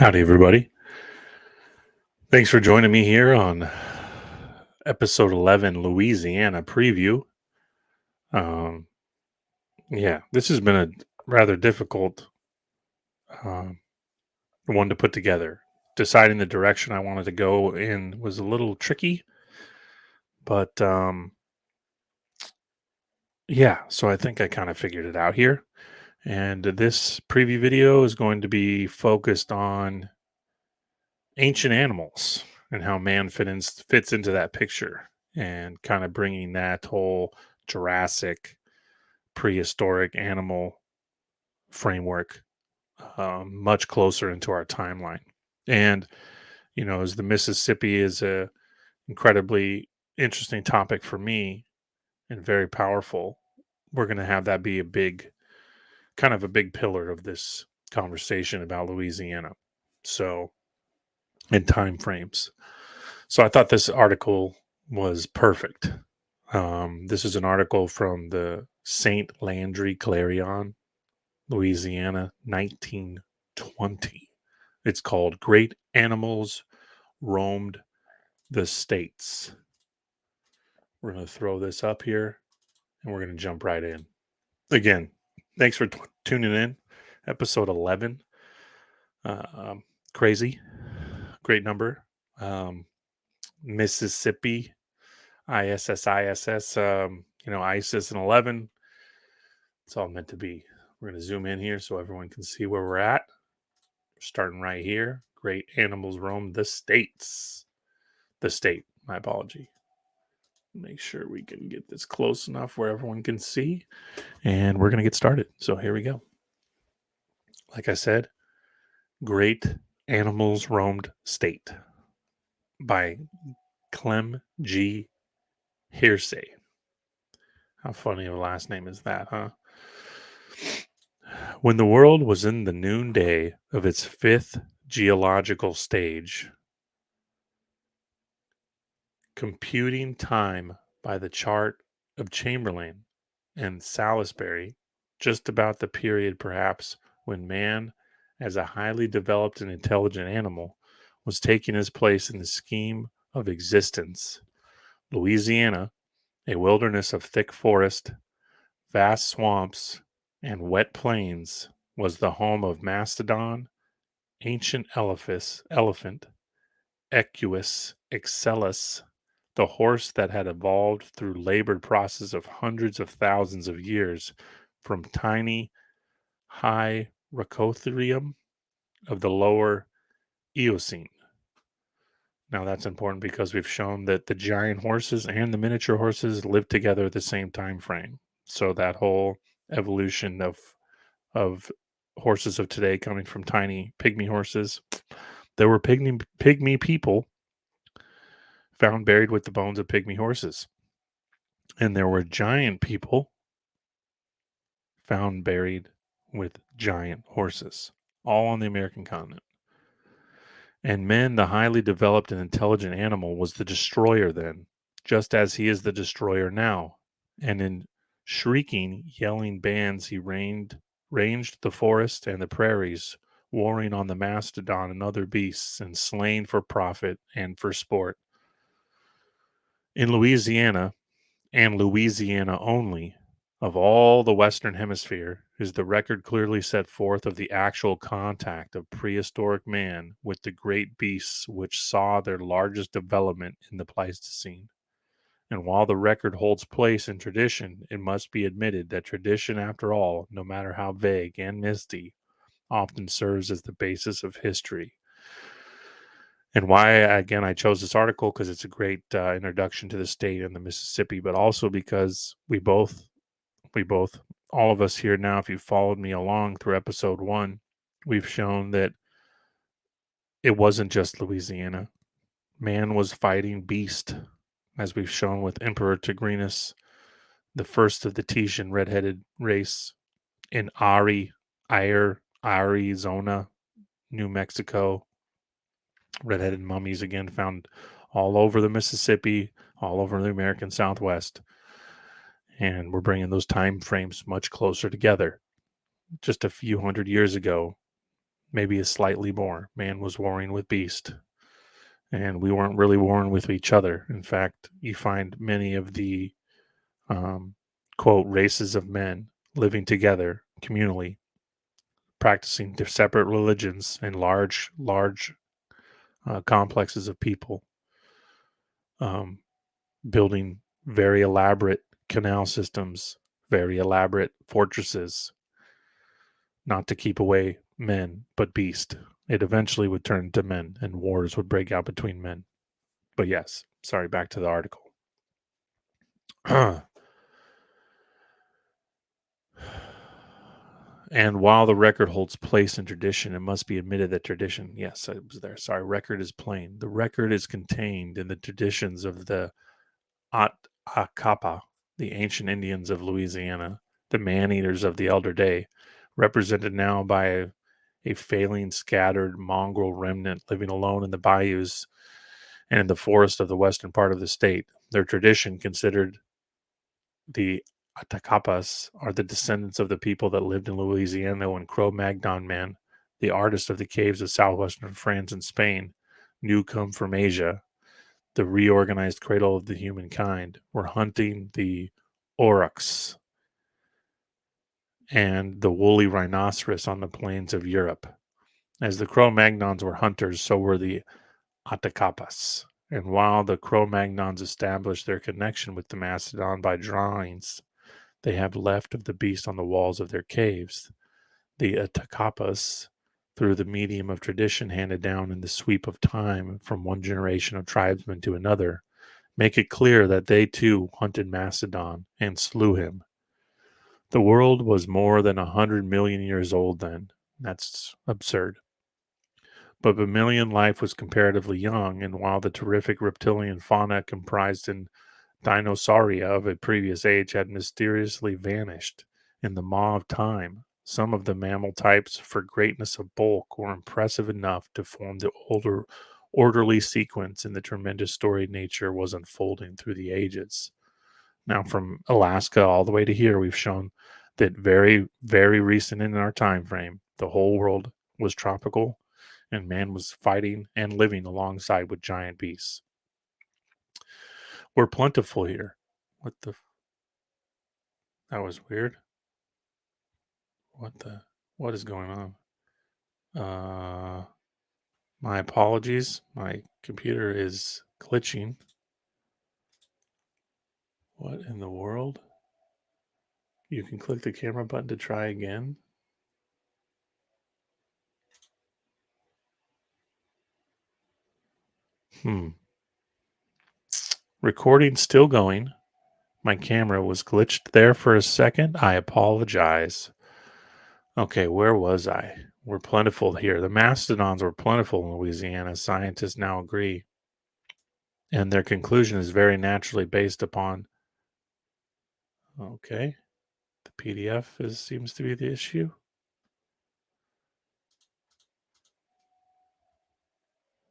Howdy, everybody. Thanks for joining me here on episode 11 Louisiana preview. Um, yeah, this has been a rather difficult um, one to put together. Deciding the direction I wanted to go in was a little tricky, but yeah, so I think I kind of figured it out here. And this preview video is going to be focused on ancient animals and how man fits into that picture and kind of bringing that whole Jurassic prehistoric animal framework much closer into our timeline. And as the Mississippi is a incredibly interesting topic for me and very powerful, we're going to have that be a big kind of a big pillar of this conversation about Louisiana. So, and time frames. So I thought this article was perfect. This is an article from the St. Landry Clarion, Louisiana, 1920. It's called Great Animals Roamed the States. We're going to throw this up here and we're going to jump right in. Again, thanks for tuning in. Episode 11. Crazy. Great number. Mississippi, ISS, ISIS and 11. It's all meant to be. We're going to zoom in here so everyone can see where we're at. We're starting right here. Great animals roam the states. The state, my apology. Make sure we can get this close enough where everyone can see. And we're going to get started. So here we go. Like I said, Great Animals Roamed State by Clem G. Hearsay. How funny of a last name is that, huh? When the world was in the noonday of its fifth geological stage, computing time by the chart of Chamberlain and Salisbury, just about the period perhaps when man, as a highly developed and intelligent animal, was taking his place in the scheme of existence, Louisiana, a wilderness of thick forest, vast swamps, and wet plains, was the home of Mastodon, ancient elephant, Equus excellus, the horse that had evolved through labored process of hundreds of thousands of years from tiny Hyracotherium of the lower Eocene. Now that's important because we've shown that the giant horses and the miniature horses lived together at the same time frame. So that whole evolution of horses of today coming from tiny pygmy horses, there were pygmy people found buried with the bones of pygmy horses. And there were giant people found buried with giant horses, all on the American continent. And man, the highly developed and intelligent animal, was the destroyer then, just as he is the destroyer now. And in shrieking, yelling bands, he ranged the forest and the prairies, warring on the mastodon and other beasts, and slain for profit and for sport. In Louisiana, and Louisiana only, of all the Western Hemisphere, is the record clearly set forth of the actual contact of prehistoric man with the great beasts which saw their largest development in the Pleistocene. And while the record holds place in tradition, it must be admitted that tradition, after all, no matter how vague and misty, often serves as the basis of history. And why, again, I chose this article because it's a great introduction to the state and the Mississippi, but also because we both, all of us here now, if you've followed me along through episode 1, we've shown that it wasn't just Louisiana. Man was fighting beast, as we've shown with Emperor Tigrinus, the first of the Tahitian red-headed race in Arizona, New Mexico. Red-headed mummies again found all over the Mississippi, all over the American Southwest. And we're bringing those time frames much closer together. Just a few hundred years ago, maybe a slightly more. Man was warring with beast, and we weren't really warring with each other. In fact, you find many of the um, quote races of men living together communally, practicing their separate religions and large complexes of people, um, building very elaborate canal systems, very elaborate fortresses, not to keep away men, but beast. It eventually would turn to men, and wars would break out between men. But yes, sorry, back to the article. And while the record holds place in tradition, it must be admitted that tradition, yes, I was there. Sorry, record is plain. The record is contained in the traditions of the Atacapa, the ancient Indians of Louisiana, the man eaters of the elder day, represented now by a failing, scattered mongrel remnant living alone in the bayous and in the forest of the western part of the state. Their tradition, considered the Atacapas, are the descendants of the people that lived in Louisiana when Cro-Magnon men, the artists of the caves of southwestern France and Spain, new come from Asia, the reorganized cradle of the humankind, were hunting the aurochs and the woolly rhinoceros on the plains of Europe. As the Cro-Magnons were hunters, so were the Atacapas. And while the Cro-Magnons established their connection with the Mastodon by drawings they have left of the beast on the walls of their caves, the Atacapas, through the medium of tradition handed down in the sweep of time from one generation of tribesmen to another, make it clear that they too hunted Mastodon and slew him. The world was more than 100 million years old then. That's absurd. But mammalian life was comparatively young, and while the terrific reptilian fauna comprised in Dinosauria of a previous age had mysteriously vanished in the maw of time, some of the mammal types, for greatness of bulk, were impressive enough to form the older, orderly sequence in the tremendous story nature was unfolding through the ages. Now, from Alaska all the way to here, we've shown that very recent in our time frame, the whole world was tropical, and man was fighting and living alongside with giant beasts. We're plentiful here. What the? That was weird. What the? What is going on? My apologies. My computer is glitching. What in the world? You can click the camera button to try again. Recording still going. My camera was glitched there for a second. I apologize. Okay, where was I? We're plentiful here. The mastodons were plentiful in Louisiana. Scientists now agree. And their conclusion is very naturally based upon. Okay, the PDF seems to be the issue.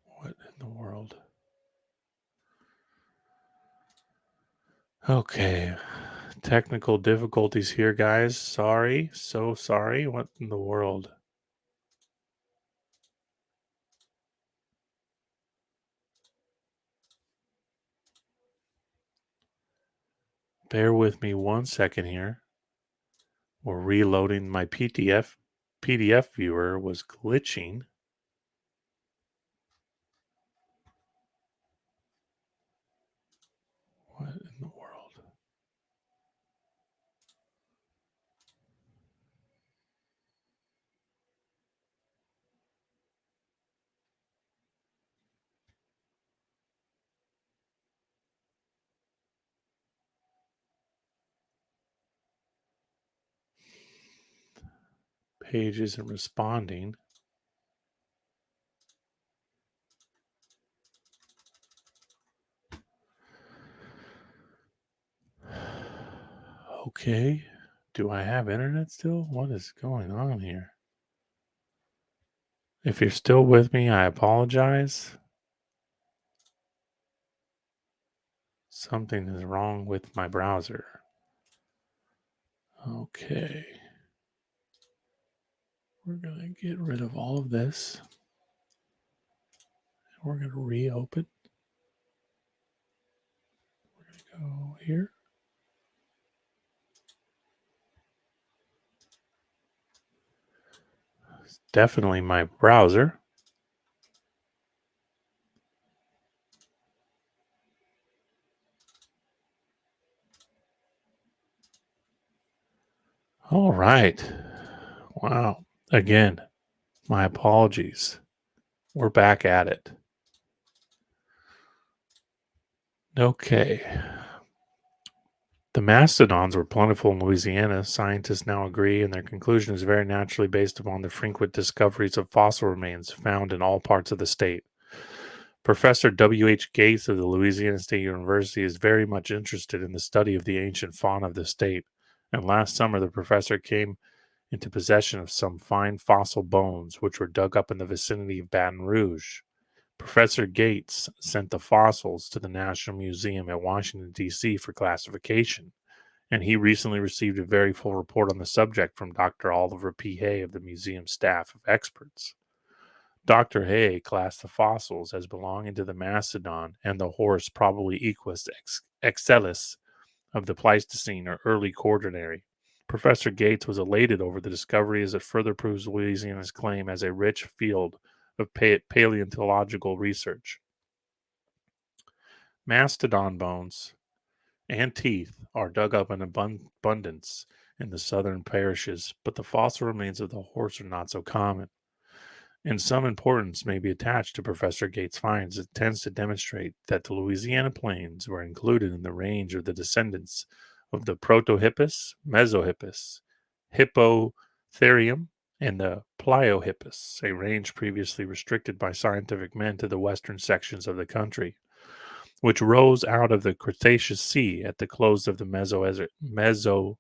What in the world? Okay, technical difficulties here, guys. Sorry, so sorry. What in the world? Bear with me 1 second here. We're reloading. My PDF viewer was glitching. What in the world? Page isn't responding. Okay. Do I have internet still? What is going on here? If you're still with me, I apologize. Something is wrong with my browser. Okay. We're going to get rid of all of this. We're going to reopen. We're going to go here. It's definitely my browser. All right. Wow. Again, my apologies. We're back at it. Okay. The mastodons were plentiful in Louisiana. Scientists now agree, and their conclusion is very naturally based upon the frequent discoveries of fossil remains found in all parts of the state. Professor W. H. Gates of the Louisiana State University is very much interested in the study of the ancient fauna of the state, and last summer the professor came into possession of some fine fossil bones which were dug up in the vicinity of Baton Rouge. Professor Gates sent the fossils to the National Museum at Washington, D.C. for classification, and he recently received a very full report on the subject from Dr. Oliver P. Hay of the museum staff of experts. Dr. Hay classed the fossils as belonging to the mastodon and the horse probably Equus excellis of the Pleistocene or early Quaternary. Professor Gates was elated over the discovery as it further proves Louisiana's claim as a rich field of paleontological research. Mastodon bones and teeth are dug up in abundance in the southern parishes, but the fossil remains of the horse are not so common. And some importance may be attached to Professor Gates' finds. It tends to demonstrate that the Louisiana plains were included in the range of the descendants of the Protohippus, Mesohippus, Hippotherium, and the Pliohippus, a range previously restricted by scientific men to the western sections of the country, which rose out of the Cretaceous Sea at the close of the Mesozoic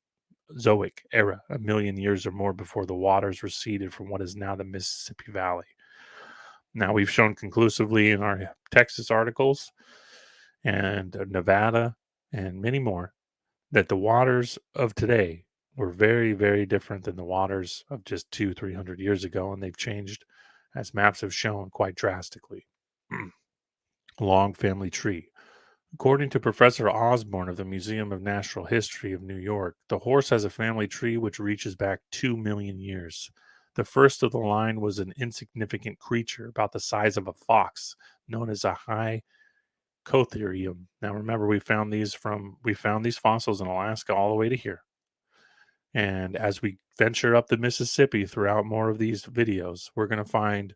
era, a million years or more before the waters receded from what is now the Mississippi Valley. Now, we've shown conclusively in our Texas articles and Nevada and many more that the waters of today were very, very different than the waters of just 300 years ago, and they've changed, as maps have shown, quite drastically. Long family tree. According to Professor Osborne of the Museum of Natural History of New York, the horse has a family tree which reaches back 2 million years. The first of the line was an insignificant creature about the size of a fox, known as a Hycotherium. Now remember, we found these fossils in Alaska all the way to here. And as we venture up the Mississippi throughout more of these videos, we're going to find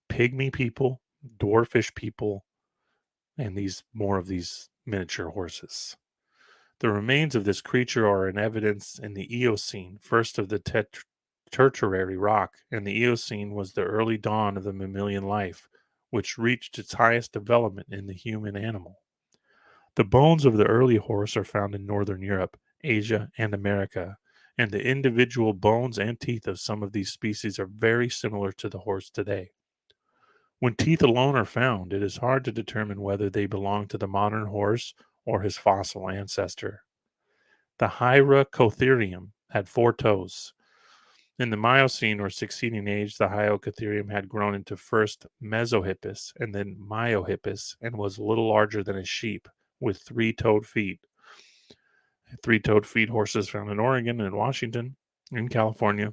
pygmy people, dwarfish people, and more of these miniature horses. The remains of this creature are in evidence in the Eocene, first of the Tertiary rock, and the Eocene was the early dawn of the mammalian life, which reached its highest development in the human animal. The bones of the early horse are found in northern Europe, Asia, and America, and the individual bones and teeth of some of these species are very similar to the horse today. When teeth alone are found, it is hard to determine whether they belong to the modern horse or his fossil ancestor. The Hyracotherium had 4 toes. In the Miocene or succeeding age, the Hyracotherium had grown into first Mesohippus and then Myohippus and was a little larger than a sheep with 3-toed feet. 3-toed feet horses found in Oregon and Washington, in California.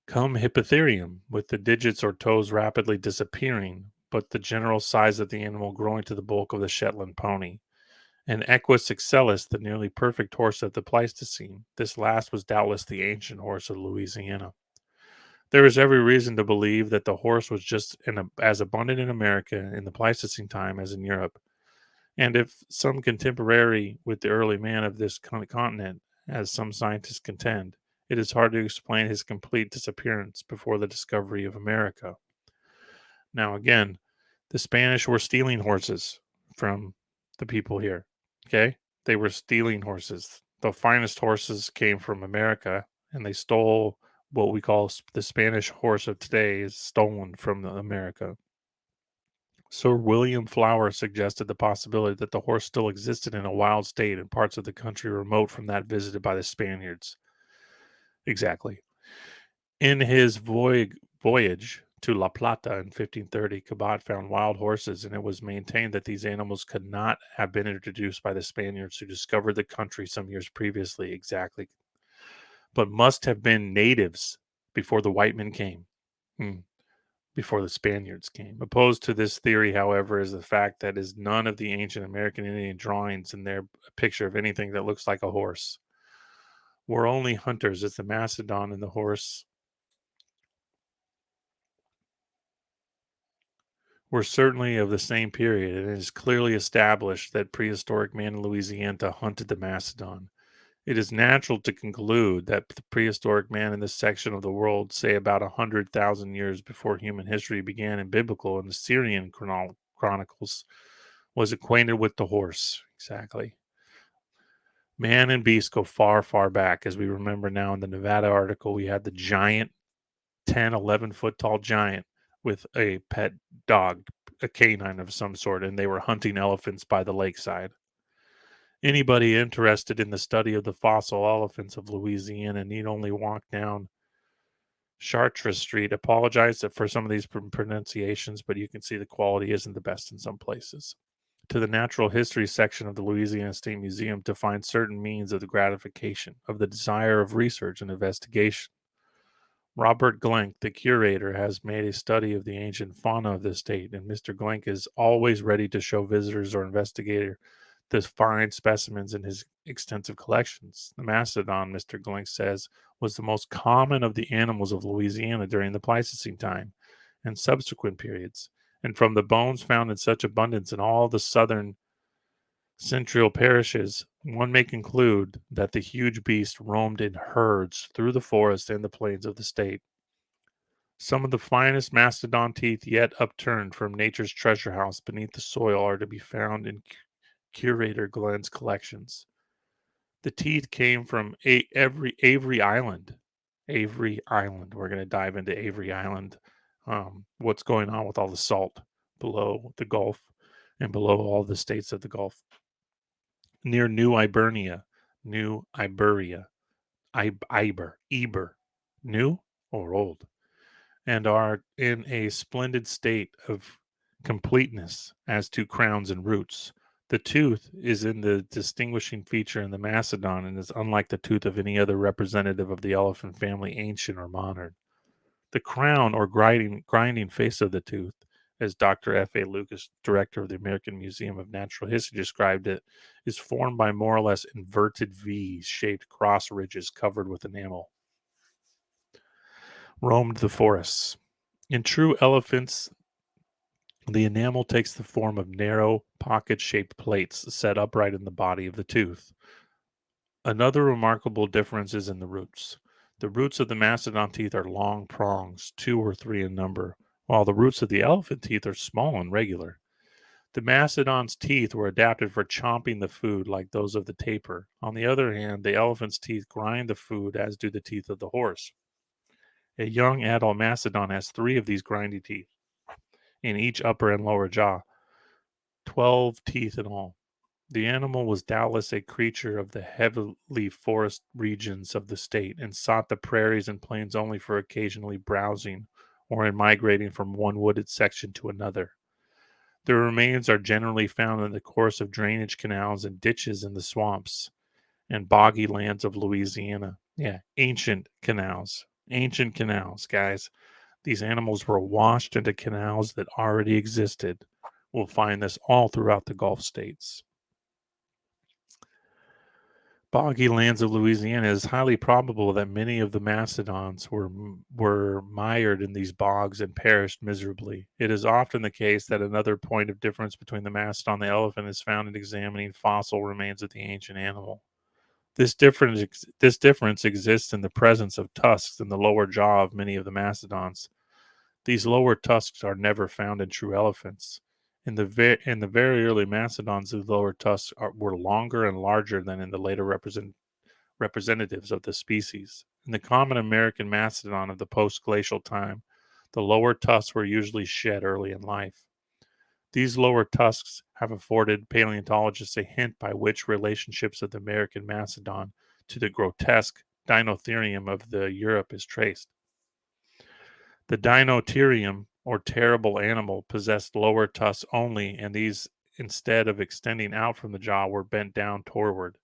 Come Hippotherium, with the digits or toes rapidly disappearing, but the general size of the animal growing to the bulk of the Shetland pony. And Equus excellis, the nearly perfect horse of the Pleistocene. This last was doubtless the ancient horse of Louisiana. There is every reason to believe that the horse was just as abundant in America in the Pleistocene time as in Europe. And if some contemporary with the early man of this continent, as some scientists contend, it is hard to explain his complete disappearance before the discovery of America. Now, again, the Spanish were stealing horses from the people here. Okay? They were stealing horses. The finest horses came from America, and they stole what we call the Spanish horse of today is stolen from America. Sir William Flower suggested the possibility that the horse still existed in a wild state in parts of the country remote from that visited by the Spaniards. Exactly. In his voyage to La Plata in 1530, Cabot found wild horses, and it was maintained that these animals could not have been introduced by the Spaniards who discovered the country some years previously, exactly, but must have been natives before the white men came. Hmm. Before the Spaniards came. Opposed to this theory, however, is the fact that is none of the ancient American Indian drawings in there a picture of anything that looks like a horse. We're only hunters. It's the mastodon and the horse were certainly of the same period, and it is clearly established that prehistoric man in Louisiana hunted the mastodon. It is natural to conclude that the prehistoric man in this section of the world, say about 100,000 years before human history began in biblical and Assyrian chronicles, was acquainted with the horse. Exactly. Man and beast go far, far back. As we remember now in the Nevada article, we had the giant 10, 11-foot tall giant with a pet dog, a canine of some sort, and they were hunting elephants by the lakeside. Anybody interested in the study of the fossil elephants of Louisiana need only walk down Chartres Street. Apologize for some of these pronunciations, but you can see the quality isn't the best in some places. To the natural history section of the Louisiana State Museum to find certain means of the gratification of the desire of research and investigation. Robert Glenk, the curator, has made a study of the ancient fauna of the state, and Mr. Glenk is always ready to show visitors or investigators the fine specimens in his extensive collections. The mastodon, Mr. Glenk says, was the most common of the animals of Louisiana during the Pleistocene time and subsequent periods, and from the bones found in such abundance in all the southern central parishes, one may conclude that the huge beast roamed in herds through the forest and the plains of the state. Some of the finest mastodon teeth yet upturned from nature's treasure house beneath the soil are to be found in curator Glenn's collections. The teeth came from Avery Island. Avery Island. We're going to dive into Avery Island. What's going on with all the salt below the Gulf and below all the states of the Gulf. Near New Ibernia, New Iberia, Eber, new or old, and are in a splendid state of completeness as to crowns and roots. The tooth is in the distinguishing feature in the mastodon and is unlike the tooth of any other representative of the elephant family, ancient or modern. The crown or grinding face of the tooth, as Dr. F. A. Lucas, director of the American Museum of Natural History, described it, is formed by more or less inverted V's shaped cross ridges covered with enamel. Roamed the forests. In true elephants, the enamel takes the form of narrow, pocket shaped plates set upright in the body of the tooth. Another remarkable difference is in the roots. The roots of the mastodon teeth are long prongs, 2 or 3 in number, while the roots of the elephant teeth are small and regular. The mastodon's teeth were adapted for chomping the food like those of the tapir. On the other hand, the elephant's teeth grind the food, as do the teeth of the horse. A young adult mastodon has 3 of these grindy teeth in each upper and lower jaw, 12 teeth in all. The animal was doubtless a creature of the heavily forest regions of the state and sought the prairies and plains only for occasionally browsing or in migrating from one wooded section to another. Their remains are generally found in the course of drainage canals and ditches in the swamps and boggy lands of Louisiana. Yeah, ancient canals. Ancient canals, guys. These animals were washed into canals that already existed. We'll find this all throughout the Gulf states. Boggy lands of Louisiana, it is highly probable that many of the mastodons were mired in these bogs and perished miserably. It is often the case that another point of difference between the mastodon and the elephant is found in examining fossil remains of the ancient animal. This difference exists in the presence of tusks in the lower jaw of many of the mastodons. These lower tusks are never found in true elephants. In the very early mastodons, the lower tusks were longer and larger than in the later representatives of the species. In the common American mastodon of the post-glacial time, the lower tusks were usually shed early in life. These lower tusks have afforded paleontologists a hint by which relationships of the American mastodon to the grotesque Dinotherium of the Europe is traced. The Dinotherium, or terrible animal, possessed lower tusks only, and these, instead of extending out from the jaw, were bent down toward.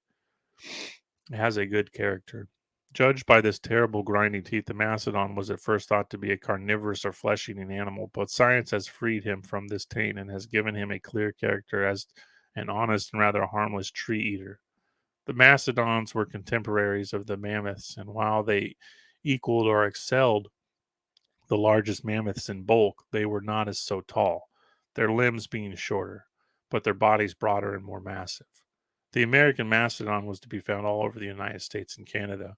It has a good character. Judged by this terrible grinding teeth, the mastodon was at first thought to be a carnivorous or flesh-eating animal, but science has freed him from this taint and has given him a clear character as an honest and rather harmless tree eater. The mastodons were contemporaries of the mammoths, and while they equaled or excelled the largest mammoths in bulk, they were not as so tall, their limbs being shorter, but their bodies broader and more massive. The American mastodon was to be found all over the United States and Canada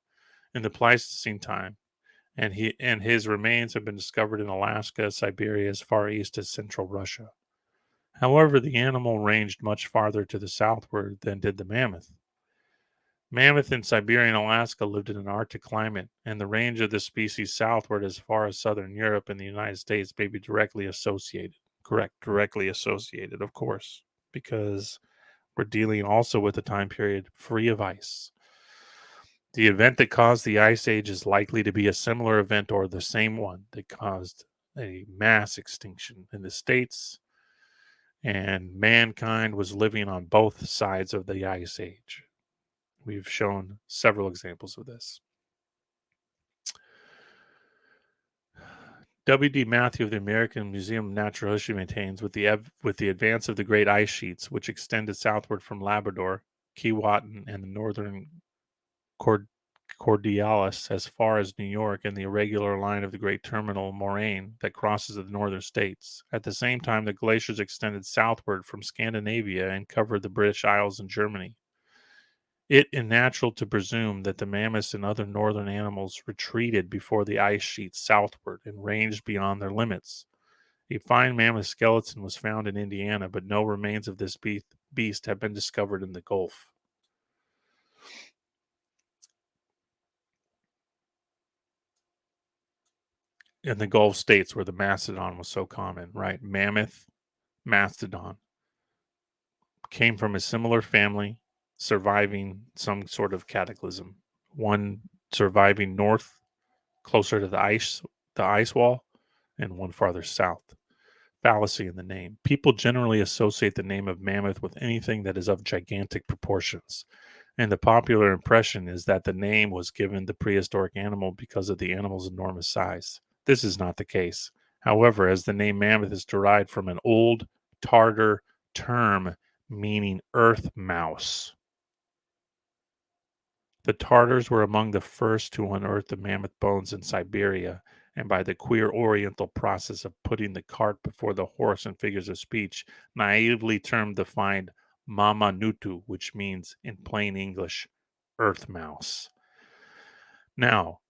in the Pleistocene time, and his remains have been discovered in Alaska, Siberia, as far east as central Russia. However, the animal ranged much farther to the southward than did the mammoth. Mammoth in Siberia and Alaska lived in an Arctic climate, and the range of this species southward as far as southern Europe and the United States may be directly associated. Correct, directly associated, of course, because we're dealing also with a time period free of ice. The event that caused the Ice Age is likely to be a similar event or the same one that caused a mass extinction in the States, and mankind was living on both sides of the Ice Age. We've shown several examples of this. W.D. Matthew of the American Museum of Natural History maintains, with the advance of the great ice sheets, which extended southward from Labrador, Keewatin, and the northern Cordialis as far as New York, and the irregular line of the great terminal moraine that crosses the northern states. At the same time, the glaciers extended southward from Scandinavia and covered the British Isles and Germany. It is natural to presume that the mammoths and other northern animals retreated before the ice sheets southward and ranged beyond their limits. A fine mammoth skeleton was found in Indiana, but no remains of this beast have been discovered in the Gulf. In the Gulf states where the mastodon was so common, right? Mammoth, mastodon came from a similar family, surviving some sort of cataclysm. One surviving north, closer to the ice wall, and one farther south. Fallacy in the name. People generally associate the name of mammoth with anything that is of gigantic proportions, and the popular impression is that the name was given the prehistoric animal because of the animal's enormous size. This is not the case. However, as the name mammoth is derived from an old Tartar term meaning earth mouse. The Tartars were among the first to unearth the mammoth bones in Siberia, and by the queer Oriental process of putting the cart before the horse in figures of speech, naively termed the find Mama Nutu, which means, in plain English, earth mouse. Now,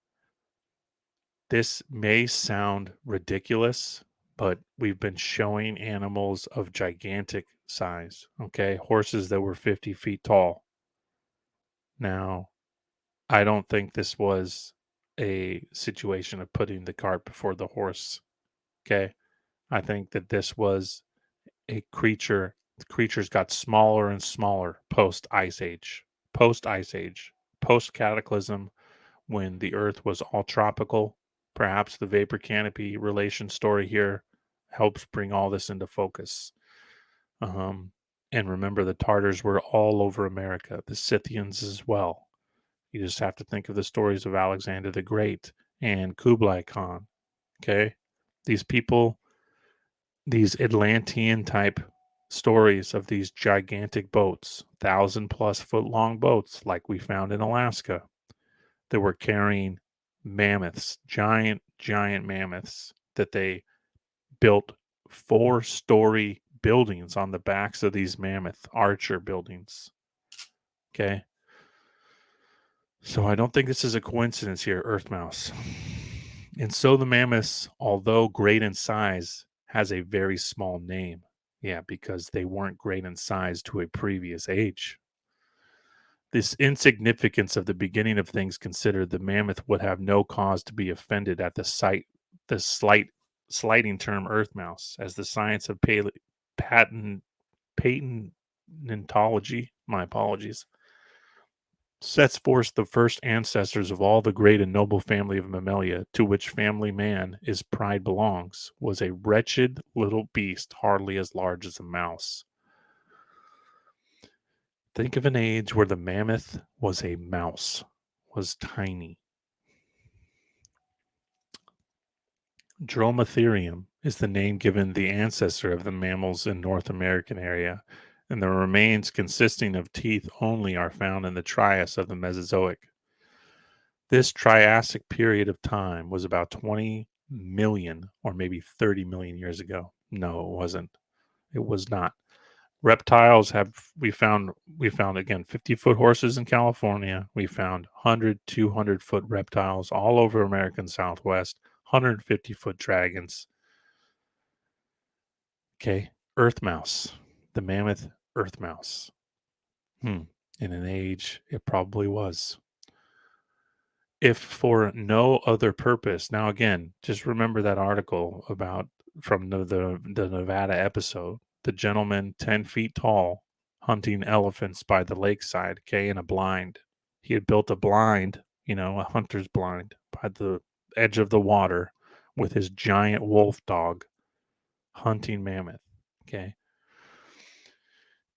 this may sound ridiculous, but we've been showing animals of gigantic size, okay? Horses that were 50 feet tall. Now, I don't think this was a situation of putting the cart before the horse, okay? I think that this was a creature. The creatures got smaller and smaller post Ice Age, post Cataclysm, when the Earth was all tropical. Perhaps the vapor canopy relation story here helps bring all this into focus. Um, and remember, the Tartars were all over America, the Scythians as well. You just have to think of the stories of Alexander the Great and Kublai Khan. Okay. These people, these Atlantean type stories of these gigantic boats, 1,000+ foot long boats, like we found in Alaska, that were carrying mammoths, giant mammoths, that they built 4-story buildings on the backs of these mammoth archer buildings. Okay. So I don't think this is a coincidence here, Earth Mouse. And so the mammoths, although great in size, has a very small name. Yeah, because they weren't great in size to a previous age. This insignificance of the beginning of things considered, the mammoth would have no cause to be offended at the slighting term Earth Mouse, as the science of patent, patentology, my apologies, sets forth the first ancestors of all the great and noble family of mammalia, to which family man his pride belongs, was a wretched little beast hardly as large as a mouse. Think of an age where the mammoth was a mouse, was tiny. Dromatherium is the name given the ancestor of the mammals in North American area, and the remains consisting of teeth only are found in the Trias of the Mesozoic. This Triassic period of time was about 20 million or maybe 30 million years ago. No, it wasn't. It was not. Reptiles have we found again 50-foot horses in California. We found 100, 200-foot reptiles all over American Southwest, 150-foot dragons. Okay, earth mouse, the mammoth earth mouse. In an age, it probably was. If for no other purpose, now again, just remember that article about from the Nevada episode, the gentleman 10 feet tall hunting elephants by the lakeside, okay, in a blind. He had built a blind, a hunter's blind by the edge of the water with his giant wolf dog hunting mammoth, okay.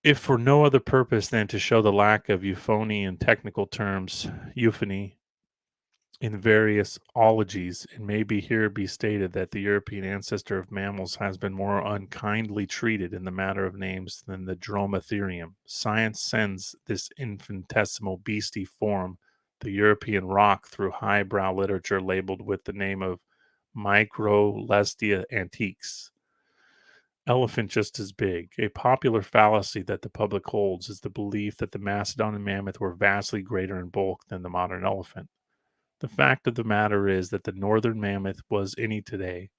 If for no other purpose than to show the lack of euphony in technical terms, euphony in various ologies, it may be here be stated that the European ancestor of mammals has been more unkindly treated in the matter of names than the Dromatherium. Science sends this infinitesimal beastie form, the European rock, through highbrow literature labeled with the name of Microlestia antiques. Elephant just as big. A popular fallacy that the public holds is the belief that the Macedonian mammoth were vastly greater in bulk than the modern elephant. The fact of the matter is that the northern mammoth was any today,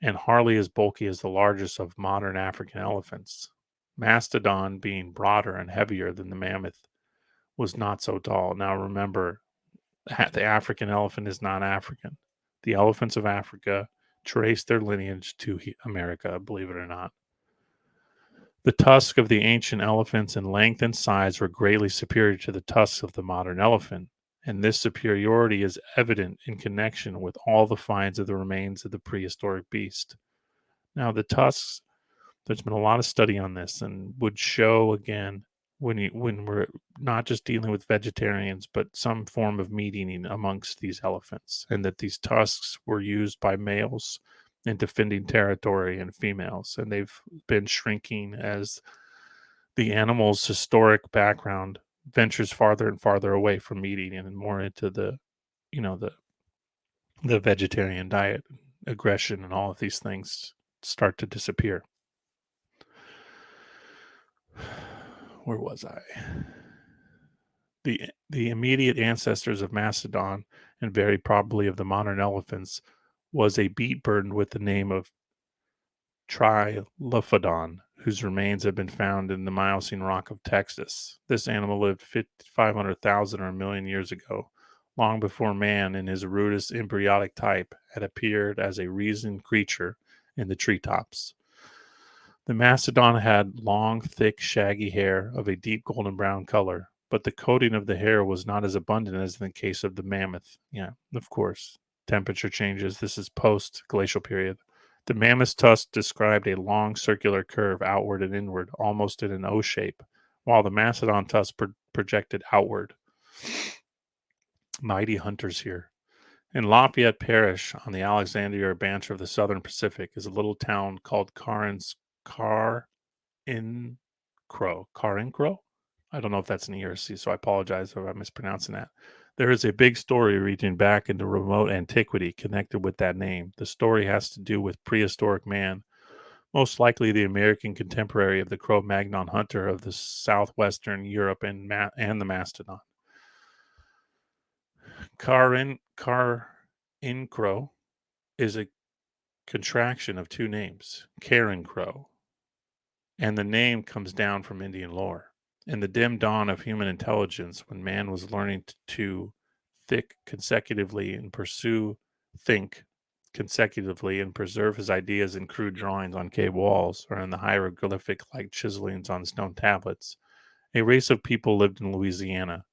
and hardly as bulky as the largest of modern African elephants. Mastodon, being broader and heavier than the mammoth, was not so tall. Now remember, the African elephant is not African. The elephants of Africa trace their lineage to America, believe it or not. The tusks of the ancient elephants in length and size were greatly superior to the tusks of the modern elephant, and this superiority is evident in connection with all the finds of the remains of the prehistoric beast. Now, the tusks, there's been a lot of study on this, and would show again when we're not just dealing with vegetarians, but some form of meat eating amongst these elephants, and that these tusks were used by males in defending territory and females, and they've been shrinking as the animal's historic background ventures farther and farther away from meat eating and more into the you know the vegetarian diet. Aggression and all of these things start to disappear. Where was I? The immediate ancestors of Macedon, and very probably of the modern elephants, was a beast burdened with the name of Trilophodon, whose remains have been found in the Miocene rock of Texas. This animal lived 500,000 or a million years ago, long before man, in his rudest embryonic type, had appeared as a reasoned creature in the treetops. The mastodon had long, thick, shaggy hair of a deep golden brown color, but the coating of the hair was not as abundant as in the case of the mammoth. Yeah, of course. Temperature changes. This is post glacial period. The mammoth's tusk described a long circular curve outward and inward, almost in an O shape, while the mastodon tusk projected outward. Mighty hunters here. In Lafayette Parish, on the Alexandria branch of the Southern Pacific, is a little town called Carincro. Carincro? I don't know if that's an ERC, so I apologize if I'm mispronouncing that. There is a big story reaching back into remote antiquity connected with that name. The story has to do with prehistoric man, most likely the American contemporary of the Cro-Magnon hunter of the southwestern Europe and the mastodon. Carincro is a contraction of two names, Carencro, and the name comes down from Indian lore. In the dim dawn of human intelligence, when man was learning to think consecutively and preserve his ideas in crude drawings on cave walls or in the hieroglyphic like chiselings on stone tablets, a race of people lived in Louisiana.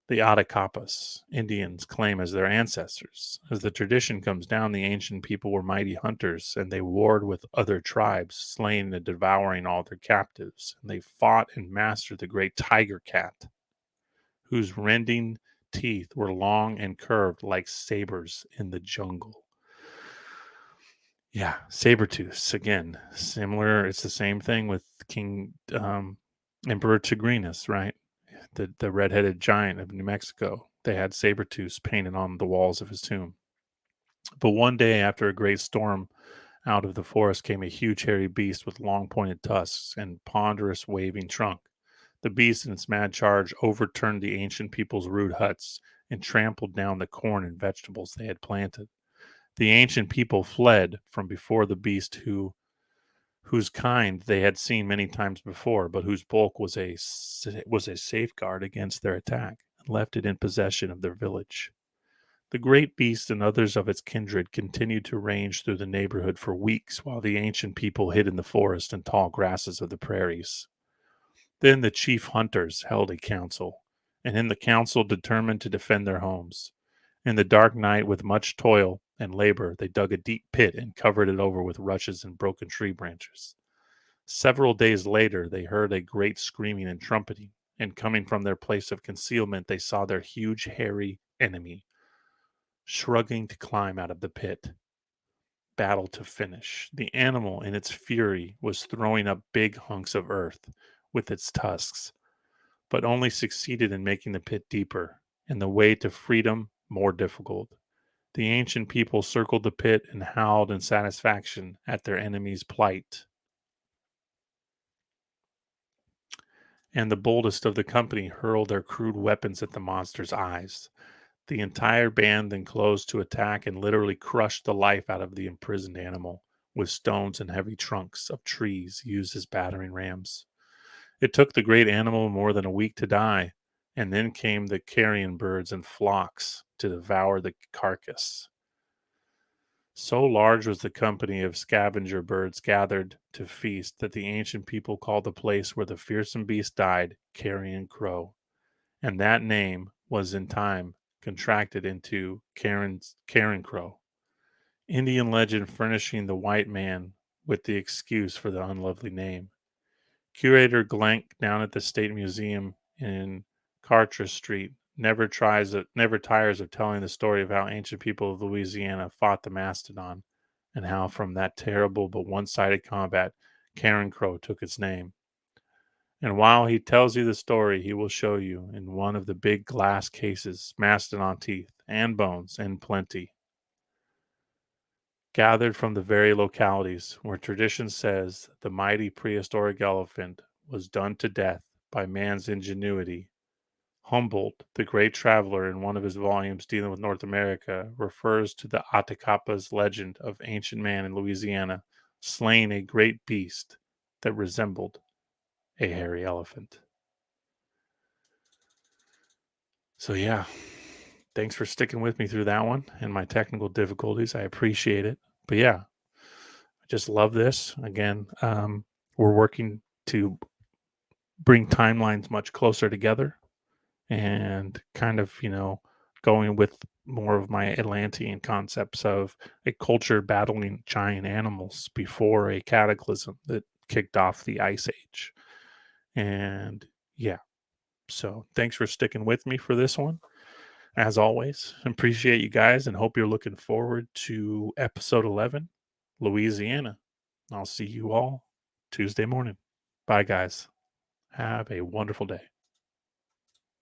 The Atacapes Indians claim as their ancestors. As the tradition comes down, the ancient people were mighty hunters, and they warred with other tribes, slaying and devouring all their captives. And they fought and mastered the great tiger cat, whose rending teeth were long and curved like sabers in the jungle. Yeah, saber tooths again, similar. It's the same thing with King Emperor Tigrinus, right? The redheaded giant of New Mexico. They had saber tooths painted on the walls of his tomb. But one day, after a great storm, out of the forest came a huge hairy beast with long pointed tusks and ponderous waving trunk. The beast, in its mad charge, overturned the ancient people's rude huts and trampled down the corn and vegetables they had planted. The ancient people fled from before the beast, whose kind they had seen many times before, but whose bulk was a safeguard against their attack, and left it in possession of their village. The great beast and others of its kindred continued to range through the neighborhood for weeks, while the ancient people hid in the forest and tall grasses of the prairies. Then the chief hunters held a council, and in the council determined to defend their homes. In the dark night, with much toil and labor, they dug a deep pit and covered it over with rushes and broken tree branches. Several days later, they heard a great screaming and trumpeting, and coming from their place of concealment, they saw their huge, hairy enemy shrugging to climb out of the pit. Battle to finish. The animal, in its fury, was throwing up big hunks of earth with its tusks, but only succeeded in making the pit deeper, and the way to freedom more difficult. The ancient people circled the pit and howled in satisfaction at their enemy's plight. And the boldest of the company hurled their crude weapons at the monster's eyes. The entire band then closed to attack and literally crushed the life out of the imprisoned animal with stones and heavy trunks of trees used as battering rams. It took the great animal more than a week to die, and then came the carrion birds in flocks to devour the carcass. So large was the company of scavenger birds gathered to feast that the ancient people called the place where the fearsome beast died Carrion Crow, and that name was in time contracted into Karen Crow. Indian legend furnishing the white man with the excuse for the unlovely name. Curator Glenk down at the State Museum in Carteret Street never tires of telling the story of how ancient people of Louisiana fought the mastodon, and how from that terrible but one-sided combat, Karen Crow took its name. And while he tells you the story, he will show you in one of the big glass cases mastodon teeth and bones in plenty, gathered from the very localities where tradition says the mighty prehistoric elephant was done to death by man's ingenuity. Humboldt, the great traveler, in one of his volumes dealing with North America, refers to the Atacapas legend of ancient man in Louisiana slaying a great beast that resembled a hairy elephant. So, yeah, thanks for sticking with me through that one and my technical difficulties. I appreciate it. But yeah, I just love this. Again, we're working to bring timelines much closer together and kind of, going with more of my Atlantean concepts of a culture battling giant animals before a cataclysm that kicked off the Ice Age. And yeah, so thanks for sticking with me for this one. As always, appreciate you guys and hope you're looking forward to episode 11, Louisiana. I'll see you all Tuesday morning. Bye, guys. Have a wonderful day.